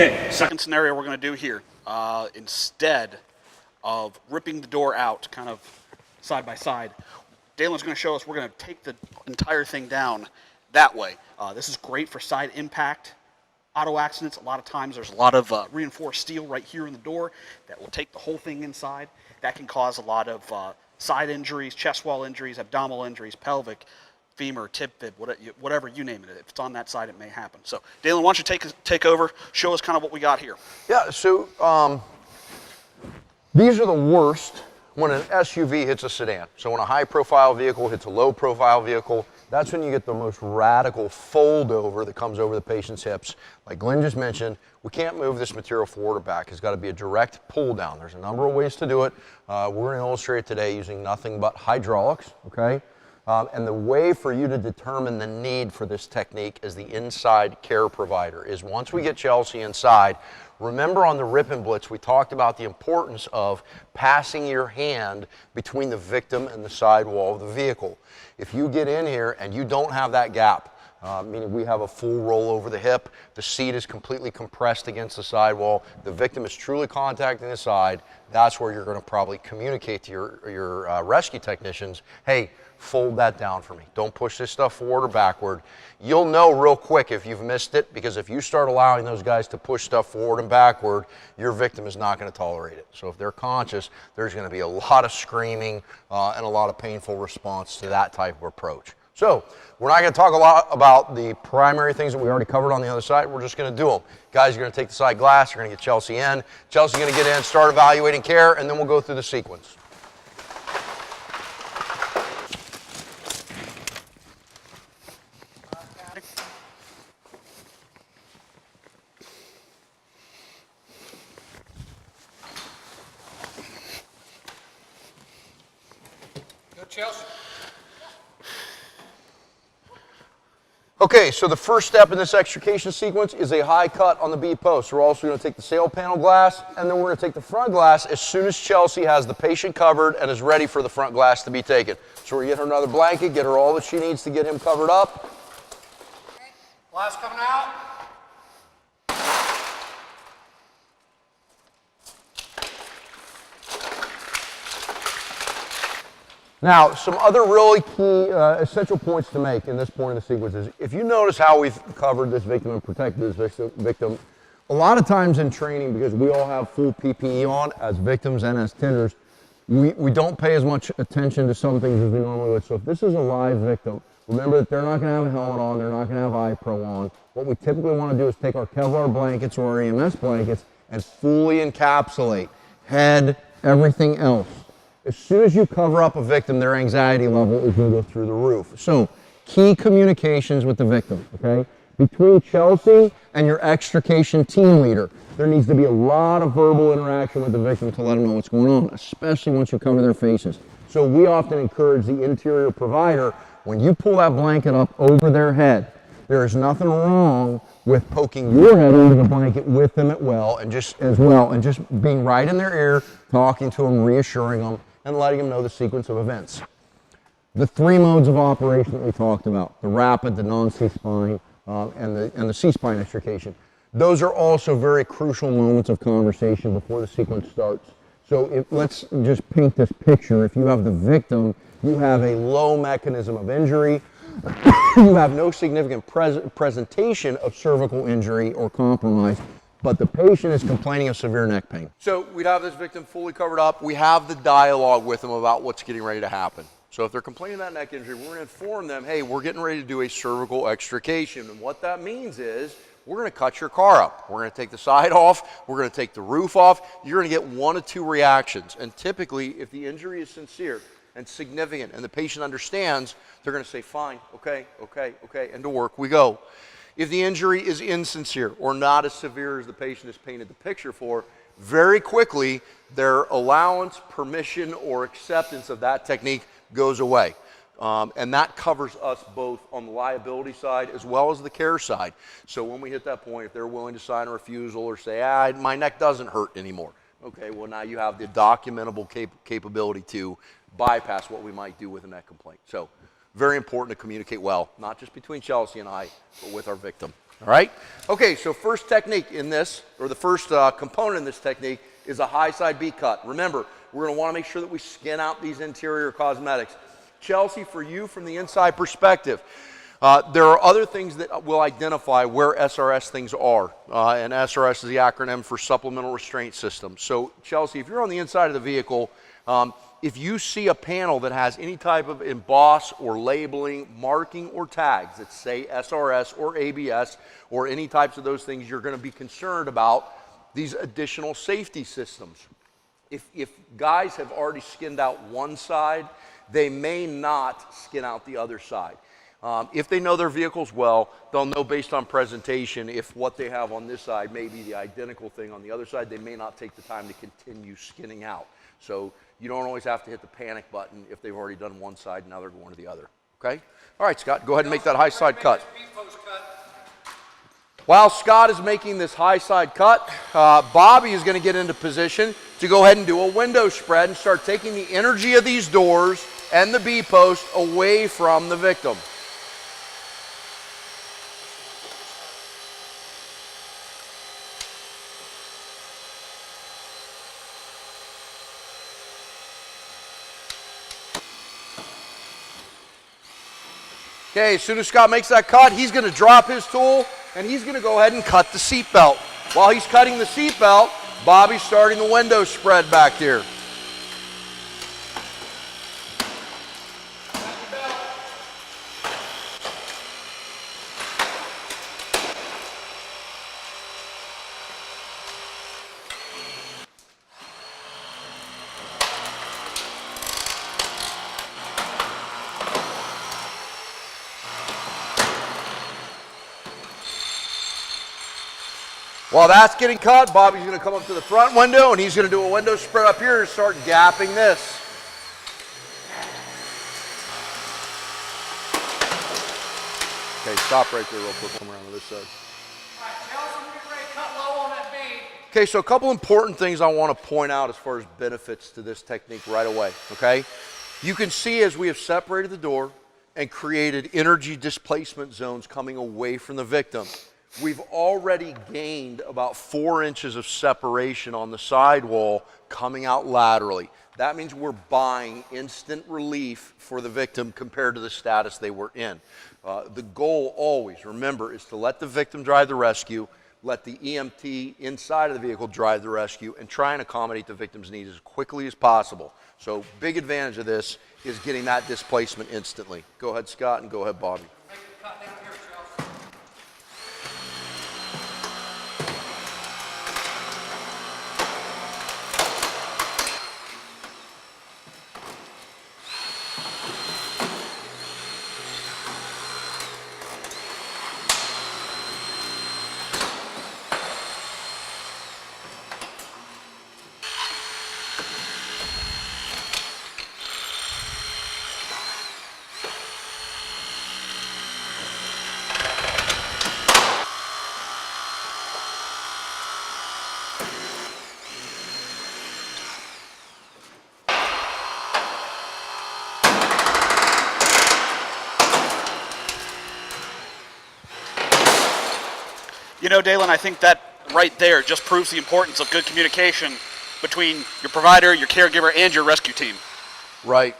Okay, second scenario we're going to do here, instead of ripping the door out kind of side by side, Dalen's going to show us we're going to take the entire thing down that way. This is great for side impact, auto accidents. A lot of times there's a lot of reinforced steel right here in the door that will take the whole thing inside. That can cause a lot of side injuries, chest wall injuries, abdominal injuries, pelvic, femur, tib fib, whatever you name it. If it's on that side, it may happen. So, Dalen, why don't you take over, show us kind of what we got here. Yeah, so these are the worst when an SUV hits a sedan. So when a high-profile vehicle hits a low-profile vehicle, that's when you get the most radical fold-over that comes over the patient's hips. Like Glenn just mentioned, we can't move this material forward or back. It's got to be a direct pull-down. There's a number of ways to do it. We're going to illustrate it today using nothing but hydraulics, okay? And the way for you to determine the need for this technique as the inside care provider is once we get Chelsea inside, remember on the Rip and Blitz, we talked about the importance of passing your hand between the victim and the sidewall of the vehicle. If you get in here and you don't have that gap, meaning we have a full roll over the hip, the seat is completely compressed against the sidewall, the victim is truly contacting the side, that's where you're going to probably communicate to your rescue technicians, hey, fold that down for me. Don't push this stuff forward or backward. You'll know real quick if you've missed it, because if you start allowing those guys to push stuff forward and backward, your victim is not going to tolerate it. So if they're conscious, there's going to be a lot of screaming and a lot of painful response to that type of approach. So we're not going to talk a lot about the primary things that we already covered on the other side. We're just going to do them. Guys, you're going to take the side glass. You're going to get Chelsea in. Chelsea's going to get in, start evaluating care, and then we'll go through the sequence. Chelsea. Okay, so the first step in this extrication sequence is a high cut on the B post. We're also going to take the sail panel glass, and then we're going to take the front glass as soon as Chelsea has the patient covered and is ready for the front glass to be taken. So we get her another blanket, get her all that she needs to get him covered up. Okay. Glass coming out. Now, some other really key essential points to make in this point of the sequence is, if you notice how we've covered this victim and protected this victim, a lot of times in training, because we all have full PPE on as victims and as tenders, we don't pay as much attention to some things as we normally would. So if this is a live victim, remember that they're not going to have a helmet on, they're not going to have iPro on. What we typically want to do is take our Kevlar blankets or our EMS blankets and fully encapsulate head, everything else. As soon as you cover up a victim, their anxiety level is going to go through the roof. So, key communications with the victim, okay? Between Chelsea and your extrication team leader, there needs to be a lot of verbal interaction with the victim to let them know what's going on, especially once you cover their faces. So we often encourage the interior provider, when you pull that blanket up over their head, there is nothing wrong with poking your head under the blanket with them and just being right in their ear, talking to them, reassuring them, and letting them know the sequence of events. The three modes of operation that we talked about, the rapid, the non-C-spine, and the C-spine extrication. Those are also very crucial moments of conversation before the sequence starts. So let's just paint this picture. If you have the victim, you have a low mechanism of injury, you have no significant presentation of cervical injury or compromise, but the patient is complaining of severe neck pain. So we'd have this victim fully covered up. We have the dialogue with them about what's getting ready to happen. So if they're complaining of that neck injury, we're going to inform them, hey, we're getting ready to do a cervical extrication. And what that means is we're going to cut your car up. We're going to take the side off. We're going to take the roof off. You're going to get one of two reactions. And typically, if the injury is sincere and significant and the patient understands, they're going to say, fine, okay, and to work we go. If the injury is insincere or not as severe as the patient has painted the picture for, very quickly their allowance, permission, or acceptance of that technique goes away. And that covers us both on the liability side as well as the care side. So when we hit that point, if they're willing to sign a refusal or say, my neck doesn't hurt anymore, okay, well now you have the documentable capability to bypass what we might do with a neck complaint. So very important to communicate well, not just between Chelsea and I, but with our victim. All right? Okay, so first technique in this, or the first component in this technique, is a high side B cut. Remember, we're going to want to make sure that we skin out these interior cosmetics. Chelsea, for you from the inside perspective, there are other things that will identify where SRS things are, and SRS is the acronym for Supplemental Restraint System. So, Chelsea, if you're on the inside of the vehicle, if you see a panel that has any type of emboss or labeling, marking, or tags that say SRS or ABS or any types of those things, you're going to be concerned about these additional safety systems. If guys have already skinned out one side, they may not skin out the other side. If they know their vehicles well, they'll know based on presentation if what they have on this side may be the identical thing on the other side. They may not take the time to continue skinning out. So you don't always have to hit the panic button if they've already done one side and now they're going to the other. Okay? All right, Scott, go ahead and make that high side cut. While Scott is making this high side cut, Bobby is going to get into position to go ahead and do a window spread and start taking the energy of these doors and the B-post away from the victim. Okay, as soon as Scott makes that cut, he's going to drop his tool and he's going to go ahead and cut the seat belt. While he's cutting the seat belt, Bobby's starting the window spread back here. While that's getting cut, Bobby's going to come up to the front window and he's going to do a window spread up here and start gapping this. Okay, stop right there real quick. Come around to this side. All right, Chelsea, we're getting ready to cut low on that bead. Okay, so a couple important things I want to point out as far as benefits to this technique right away, okay? You can see as we have separated the door and created energy displacement zones coming away from the victim, we've already gained about 4 inches of separation on the sidewall coming out laterally. That means we're buying instant relief for the victim compared to the status they were in. The goal always, remember, is to let the victim drive the rescue, let the EMT inside of the vehicle drive the rescue, and try and accommodate the victim's needs as quickly as possible. So big advantage of this is getting that displacement instantly. Go ahead, Scott, and go ahead, Bobby. Take the cut down here, Chelsea. You know, Dalen, I think that right there just proves the importance of good communication between your provider, your caregiver, and your rescue team. Right.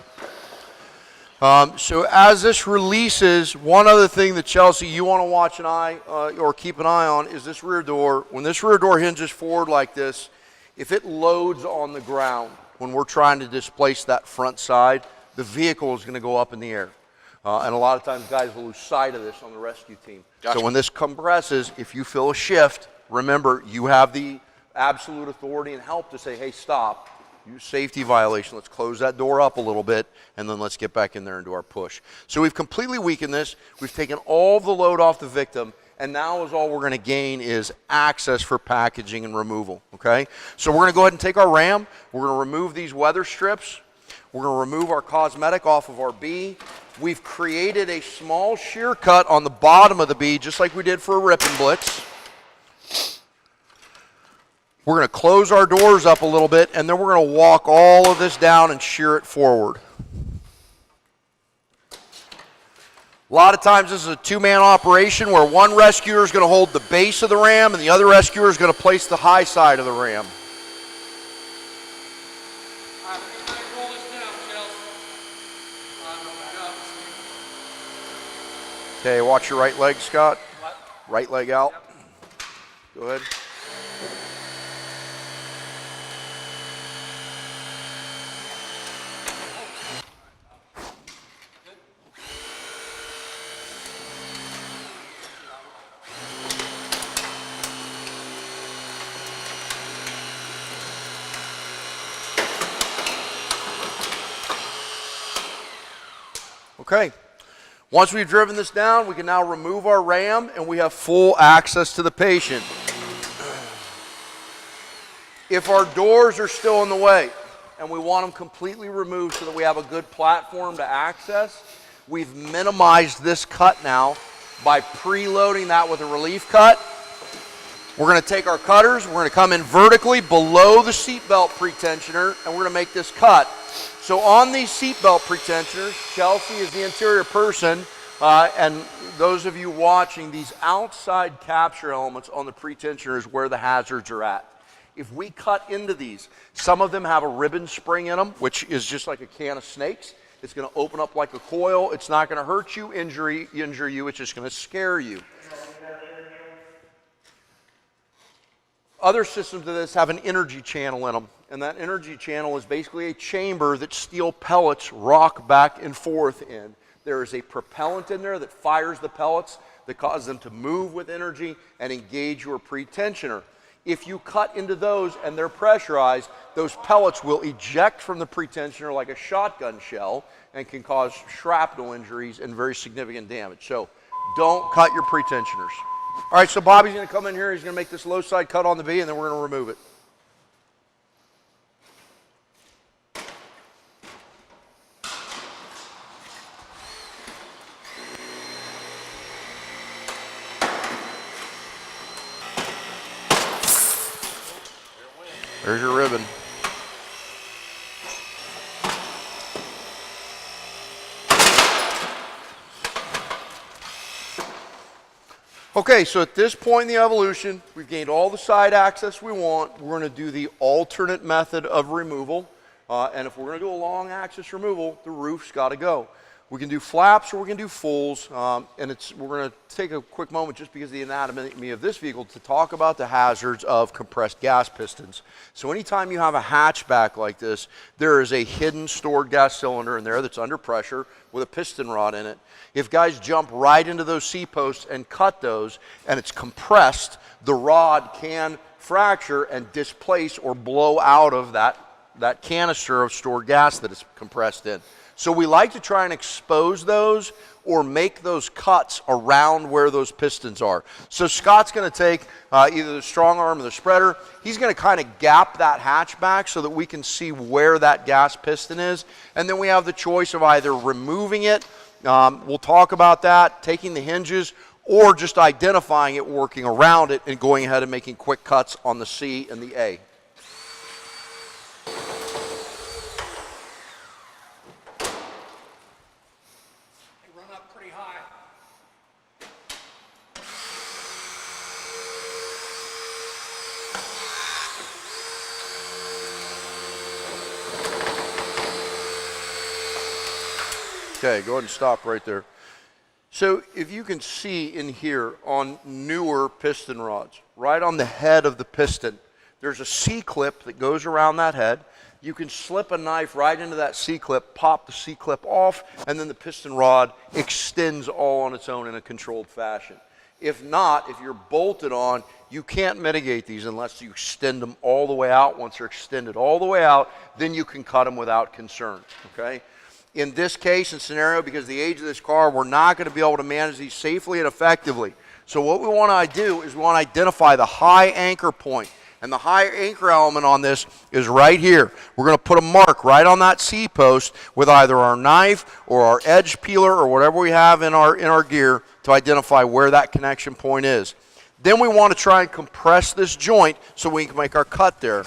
So as this releases, one other thing that Chelsea, you want to watch an eye or keep an eye on is this rear door. When this rear door hinges forward like this, if it loads on the ground when we're trying to displace that front side, the vehicle is going to go up in the air. And a lot of times guys will lose sight of this on the rescue team. Gotcha. So when this compresses, if you feel a shift, remember you have the absolute authority and help to say, hey, stop. Safety violation. Let's close that door up a little bit, and then let's get back in there and do our push. So we've completely weakened this. We've taken all the load off the victim, and now is all we're going to gain is access for packaging and removal, okay? So we're going to go ahead and take our ram. We're going to remove these weather strips. We're going to remove our cosmetic off of our B. We've created a small shear cut on the bottom of the B, just like we did for a rip and blitz. We're going to close our doors up a little bit, and then we're going to walk all of this down and shear it forward. A lot of times this is a two-man operation where one rescuer is going to hold the base of the ram and the other rescuer is going to place the high side of the ram. All right, we're gonna roll this down, Chelsea. Okay, watch your right leg, Scott. Right leg out. Go ahead. Okay, once we've driven this down, we can now remove our ram and we have full access to the patient. If our doors are still in the way and we want them completely removed so that we have a good platform to access, we've minimized this cut now by preloading that with a relief cut. We're going to take our cutters, we're going to come in vertically below the seatbelt pretensioner, and we're going to make this cut. So on these seatbelt pretensioners, Chelsea is the interior person, and those of you watching, these outside capture elements on the pretensioner is where the hazards are at. If we cut into these, some of them have a ribbon spring in them, which is just like a can of snakes. It's going to open up like a coil. It's not going to hurt you, injure you. It's just going to scare you. Other systems of this have an energy channel in them, and that energy channel is basically a chamber that steel pellets rock back and forth in. There is a propellant in there that fires the pellets that causes them to move with energy and engage your pretensioner. If you cut into those and they're pressurized, those pellets will eject from the pretensioner like a shotgun shell and can cause shrapnel injuries and very significant damage. So don't cut your pretensioners. All right, so Bobby's going to come in here. He's going to make this low side cut on the V, and then we're going to remove it. There's your ribbon. Okay, so at this point in the evolution, we've gained all the side access we want. We're going to do the alternate method of removal. And if we're going to do a long axis removal, the roof's got to go. We can do flaps or we can do fulls. We're going to take a quick moment just because of the anatomy of this vehicle to talk about the hazards of compressed gas pistons. So anytime you have a hatchback like this, there is a hidden stored gas cylinder in there that's under pressure with a piston rod in it. If guys jump right into those C-posts and cut those and it's compressed, the rod can fracture and displace or blow out of that canister of stored gas that is compressed in. So we like to try and expose those or make those cuts around where those pistons are. So Scott's going to take either the strong arm or the spreader. He's going to kind of gap that hatchback so that we can see where that gas piston is. And then we have the choice of either removing it, we'll talk about that, taking the hinges, or just identifying it, working around it, and going ahead and making quick cuts on the C and the A. Okay, go ahead and stop right there. So if you can see in here on newer piston rods, right on the head of the piston, there's a C-clip that goes around that head. You can slip a knife right into that C-clip, pop the C-clip off, and then the piston rod extends all on its own in a controlled fashion. If not, if you're bolted on, you can't mitigate these unless you extend them all the way out. Once they're extended all the way out, then you can cut them without concern, okay? In this case and scenario, because of the age of this car, we're not going to be able to manage these safely and effectively. So what we want to do is we want to identify the high anchor point. And the high anchor element on this is right here. We're going to put a mark right on that C-post with either our knife or our edge peeler or whatever we have in our gear to identify where that connection point is. Then we want to try and compress this joint so we can make our cut there.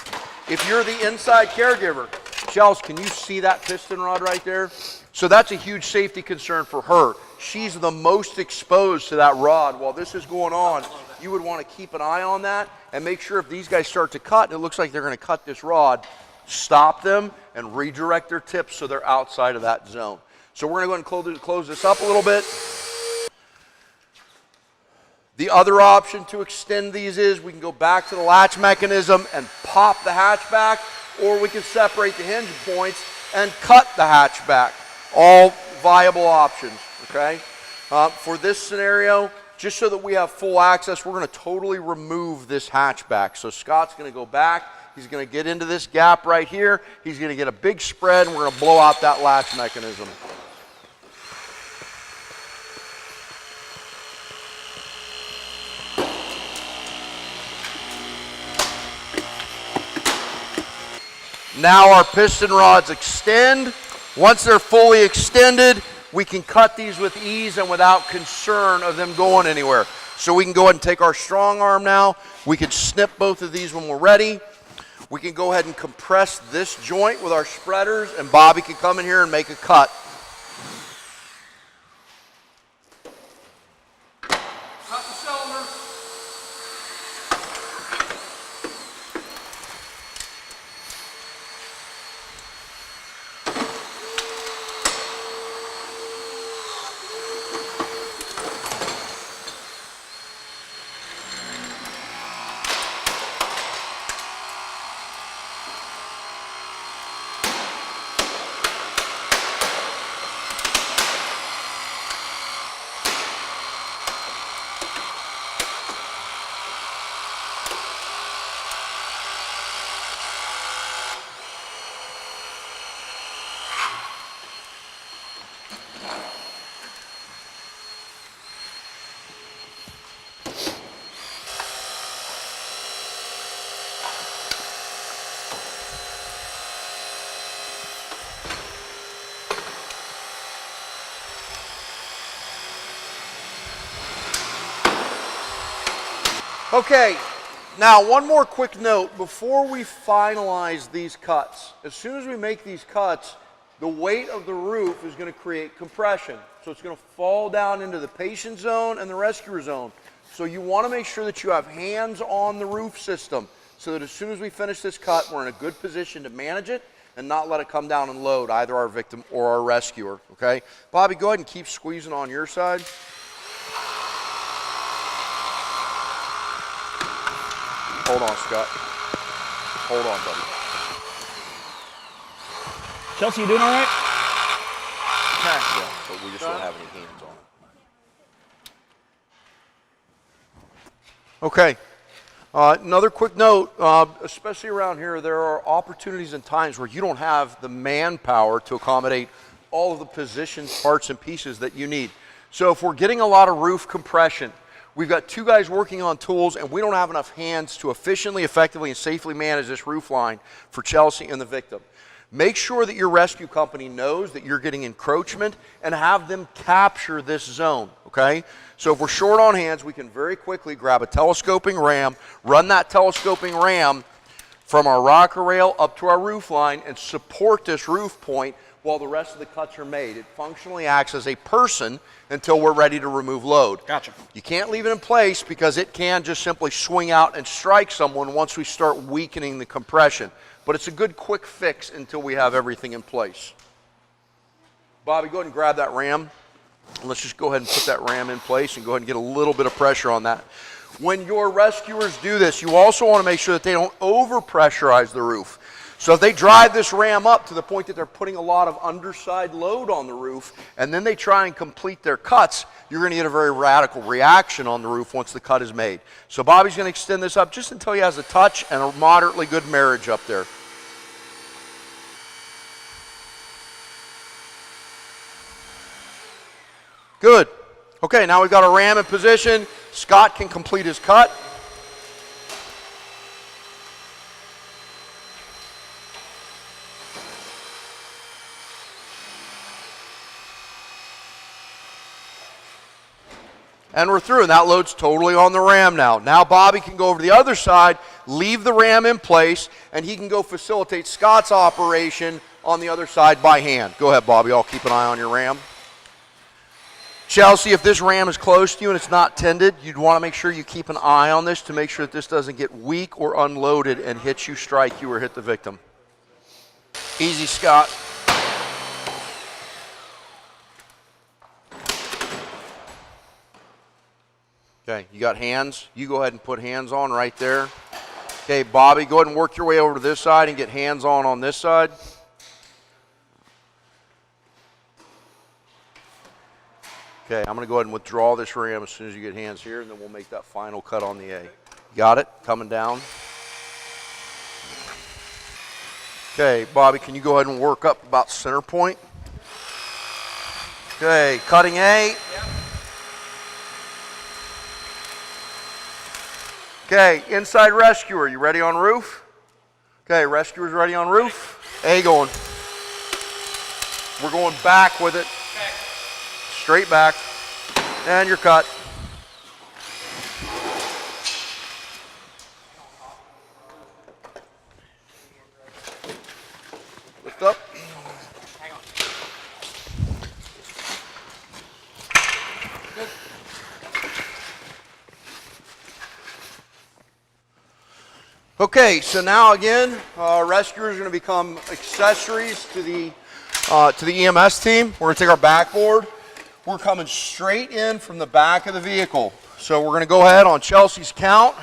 If you're the inside caregiver, Chelsea, can you see that piston rod right there? So that's a huge safety concern for her. She's the most exposed to that rod. While this is going on, you would want to keep an eye on that and make sure if these guys start to cut, and it looks like they're going to cut this rod, stop them and redirect their tips so they're outside of that zone. So we're going to go ahead and close this up a little bit. The other option to extend these is we can go back to the latch mechanism and pop the hatchback, or we can separate the hinge points and cut the hatchback. All viable options, okay? For this scenario, just so that we have full access, we're going to totally remove this hatchback. So Scott's going to go back. He's going to get into this gap right here. He's going to get a big spread, and we're going to blow out that latch mechanism. Now our piston rods extend. Once they're fully extended, we can cut these with ease and without concern of them going anywhere. So we can go ahead and take our strong arm now. We can snip both of these when we're ready. We can go ahead and compress this joint with our spreaders, and Bobby can come in here and make a cut. Cut the cylinder. Okay, now one more quick note before we finalize these cuts. As soon as we make these cuts, the weight of the roof is going to create compression. So it's going to fall down into the patient zone and the rescuer zone. So you want to make sure that you have hands on the roof system so that as soon as we finish this cut, we're in a good position to manage it and not let it come down and load either our victim or our rescuer, okay? Bobby, go ahead and keep squeezing on your side. Hold on, Scott. Hold on, buddy. Chelsea, you doing all right? Yeah, but we just don't have any hands on it. Okay. Another quick note, especially around here, there are opportunities and times where you don't have the manpower to accommodate all of the positions, parts, and pieces that you need. So if we're getting a lot of roof compression, we've got two guys working on tools, and we don't have enough hands to efficiently, effectively, and safely manage this roof line for Chelsea and the victim. Make sure that your rescue company knows that you're getting encroachment and have them capture this zone, okay? So if we're short on hands, we can very quickly grab a telescoping ram, run that telescoping ram from our rocker rail up to our roof line and support this roof point while the rest of the cuts are made. It functionally acts as a person until we're ready to remove load. Gotcha. You can't leave it in place because it can just simply swing out and strike someone once we start weakening the compression. But it's a good quick fix until we have everything in place. Bobby, go ahead and grab that ram. Let's just go ahead and put that ram in place and go ahead and get a little bit of pressure on that. When your rescuers do this, you also want to make sure that they don't over-pressurize the roof. So if they drive this ram up to the point that they're putting a lot of underside load on the roof, and then they try and complete their cuts, you're going to get a very radical reaction on the roof once the cut is made. So Bobby's going to extend this up just until he has a touch and a moderately good marriage up there. Good. Okay, now we've got our ram in position. Scott can complete his cut. And we're through, and that load's totally on the ram now. Now Bobby can go over to the other side, leave the ram in place, and he can go facilitate Scott's operation on the other side by hand. Go ahead, Bobby. I'll keep an eye on your ram. Chelsea, if this ram is close to you and it's not tended, you'd want to make sure you keep an eye on this to make sure that this doesn't get weak or unloaded and hit you, strike you, or hit the victim. Easy, Scott. Okay, you got hands? You go ahead and put hands on right there. Okay, Bobby, go ahead and work your way over to this side and get hands on this side. Okay, I'm going to go ahead and withdraw this ram as soon as you get hands here, and then we'll make that final cut on the A. Got it? Coming down. Okay, Bobby, can you go ahead and work up about center point? Okay, cutting A. Yep. Okay, inside rescuer, you ready on roof? Okay, rescuer's ready on roof. A going. We're going back with it. Okay. Straight back. And you're cut. Lift up. Hang on. Good. Okay, so now again, rescuers are going to become accessories to the EMS team. We're going to take our backboard. We're coming straight in from the back of the vehicle. So we're going to go ahead on Chelsea's count.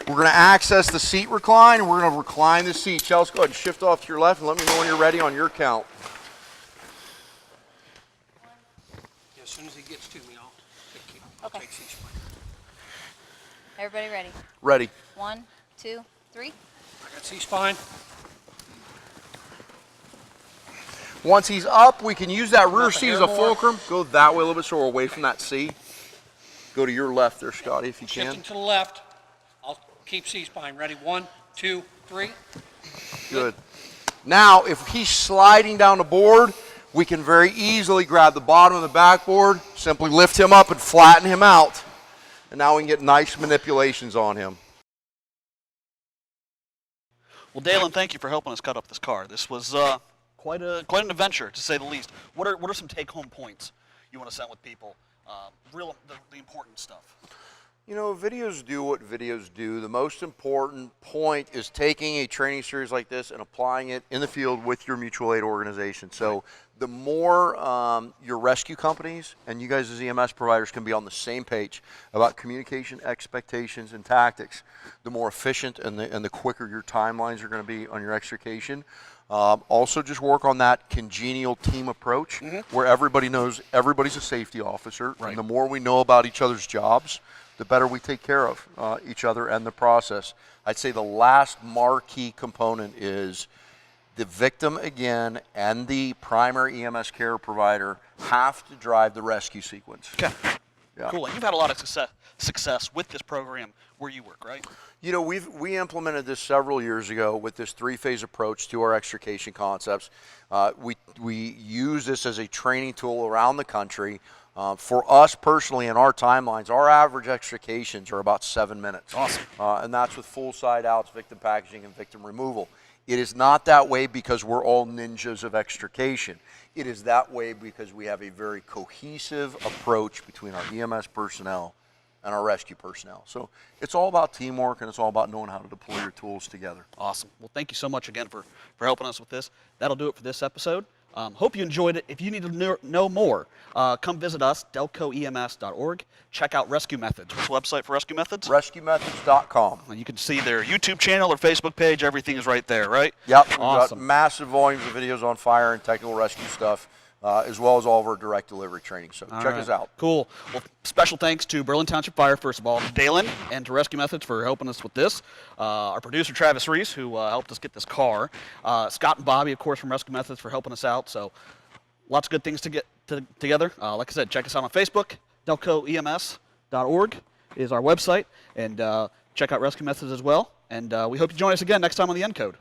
We're going to access the seat recline, and we're going to recline the seat. Chelsea, go ahead and shift off to your left and let me know when you're ready on your count. Yeah, as soon as he gets to me, I'll Okay. take C-spine. Everybody ready? Ready. 1, 2, 3. I got C-spine. Once he's up, we can use that rear Nothing seat as here a more. fulcrum. Go that way a little bit so we're away from that seat. Go to your left there, Scotty, if you can. Shifting to the left. I'll keep C-spine. Ready? 1, 2, 3. Good. Now, if he's sliding down the board, we can very easily grab the bottom of the backboard, simply lift him up and flatten him out. And now we can get nice manipulations on him. Well, Dalen, thank you for helping us cut up this car. This was quite an adventure, to say the least. What are some take-home points you want to send with people? The important stuff. You know, videos do what videos do. The most important point is taking a training series like this and applying it in the field with your mutual aid organization. So the more your rescue companies and you guys as EMS providers can be on the same page about communication, expectations, and tactics, the more efficient and the quicker your timelines are going to be on your extrication. Also, just work on that congenial team approach where everybody knows everybody's a safety officer. Right. And the more we know about each other's jobs, the better we take care of each other and the process. I'd say the last marquee component is the victim, again, and the primary EMS care provider have to drive the rescue sequence. Okay. Yeah. Cool. And you've had a lot of success with this program where you work, right? You know, we implemented this several years ago with this three-phase approach to our extrication concepts. We use this as a training tool around the country. For us personally, in our timelines, our average extrications are about 7 minutes. Awesome. And that's with full side outs, victim packaging, and victim removal. It is not that way because we're all ninjas of extrication. It is that way because we have a very cohesive approach between our EMS personnel and our rescue personnel. So it's all about teamwork, and it's all about knowing how to deploy your tools together. Awesome. Well, thank you so much again for helping us with this. That'll do it for this episode. Hope you enjoyed it. If you need to know more, come visit us, delcoems.org. Check out Rescue Methods. What's the website for Rescue Methods? RescueMethods.com. And you can see their YouTube channel or Facebook page. Everything is right there, right? Yep, we've Awesome. got massive volumes of videos on fire and technical rescue stuff, as well as all of our direct delivery training. So check us out. Cool. Well, special thanks to Berlin Township Fire, first of all, to Dalen, and to Rescue Methods for helping us with this. Our producer, Travis Reese, who helped us get this car. Scott and Bobby, of course, from Rescue Methods for helping us out. So lots of good things to get together. Like I said, check us out on Facebook. delcoems.org is our website. And check out Rescue Methods as well. And we hope you join us again next time on The End Code.